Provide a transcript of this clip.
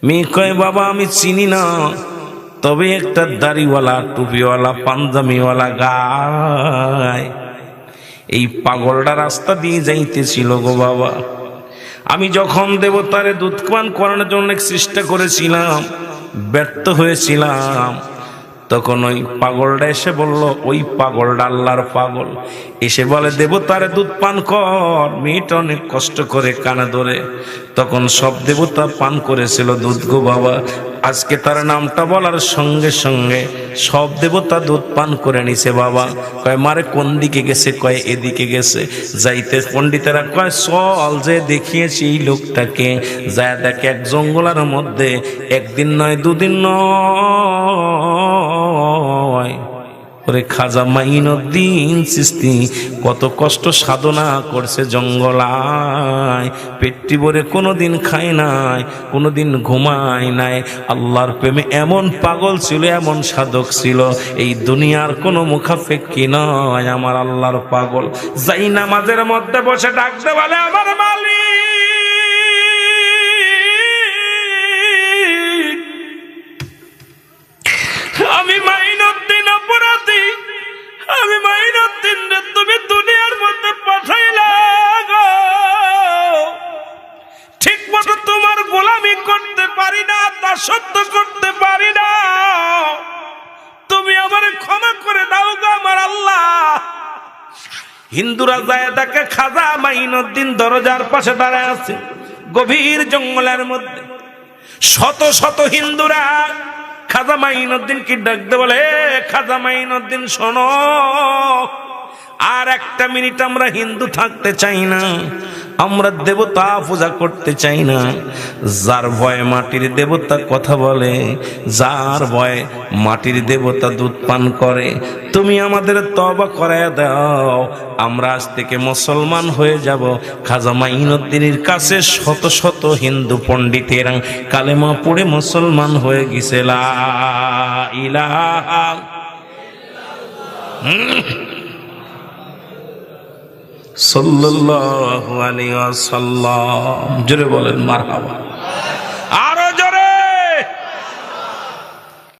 মেয়ে কয় বাবা আমি চিনি না, তবে একটা দাড়িওয়ালা টুপিওয়ালা পাঞ্জামিওয়ালা গায়, এই পাগলটা রাস্তা দিয়ে যাইতেছিল গো বাবা। আমি যখন দেবতারে দুধ পান করানোর জন্য চেষ্টা করেছিলাম, ব্যর্থ হয়েছিলাম, তখন ওই পাগলটা এসে বলল, ওই পাগলটা আল্লাহর পাগল, এসে বলে দেবতারে দুধ পান কর। মেয়েটা অনেক কষ্ট করে কানে ধরে, তখন সব দেবতা পান করেছিল দুধ গো বাবা। আজকে তার নামটা বলার সঙ্গে সঙ্গে সব দেবতা দুধ পান করে নিছে বাবা। কয় মারে কোন দিকে গেছে? কয় এদিকে গেছে। যাইতে পণ্ডিতেরা কয় চল যে দেখিয়েছি এই লোকটাকে, যায় দেখে এক জঙ্গলের মধ্যে একদিন নয় দুদিন নয়, ওরে খাজা মাইনুদ্দিন চিশতি কত কষ্ট সাধনা করছে জঙ্গলায়, পেটটি ভরে কোনোদিন খায় নাই, কোনোদিন ঘুমায় নাই। আল্লাহর প্রেমে এমন পাগল ছিল, এমন সাধক ছিল, এই দুনিয়ার কোনো মুখাপেক্ষী নয় আমার আল্লাহর পাগল। যাই নামাজের মধ্যে বসে ডাকতে বলে আমার মালিক, আমি মাইনুদ্দিন অপরাধী, আমি মাইনুদ্দিন রে তুমি দুনিয়ার মধ্যে পাঠাইলা গো, ঠিক মতো তোমার গোলামি করতে পারি না, দাসত্ব করতে পারি না, তুমি আমারে ক্ষমা করে দাও গো আমার আল্লাহ। হিন্দুরা যায় দেখে খাজা মাইনুদ্দিন দরজার পাশে দাঁড়ায় আছে গভীর জঙ্গলের মধ্যে। শত শত হিন্দুরা খাজা মাইনুদ্দিনকে ডাকতে বলে, খাজা মাইনুদ্দিন শোনো, আর একটা মিনিট আমরা হিন্দু থাকতে চাই না, আমরা দেবতা পূজা করতে চাই না। যার ভয়ে মাটির দেবতা কথা বলে, যার ভয়ে মাটির দেবতা দুধ পান করে, তুমি আমাদের তওবা করায় দাও, আমরা আজ থেকে মুসলমান হয়ে যাব। খাজা মাইনুদ্দিনের কাছে শত শত হিন্দু পণ্ডিতেরা কালেমা পড়ে মুসলমান হয়ে গেছে। লা ইলাহা সাল্লাল্লাহু আলাইহি ওয়াসাল্লাম। জোরে বলেন মারহাবা।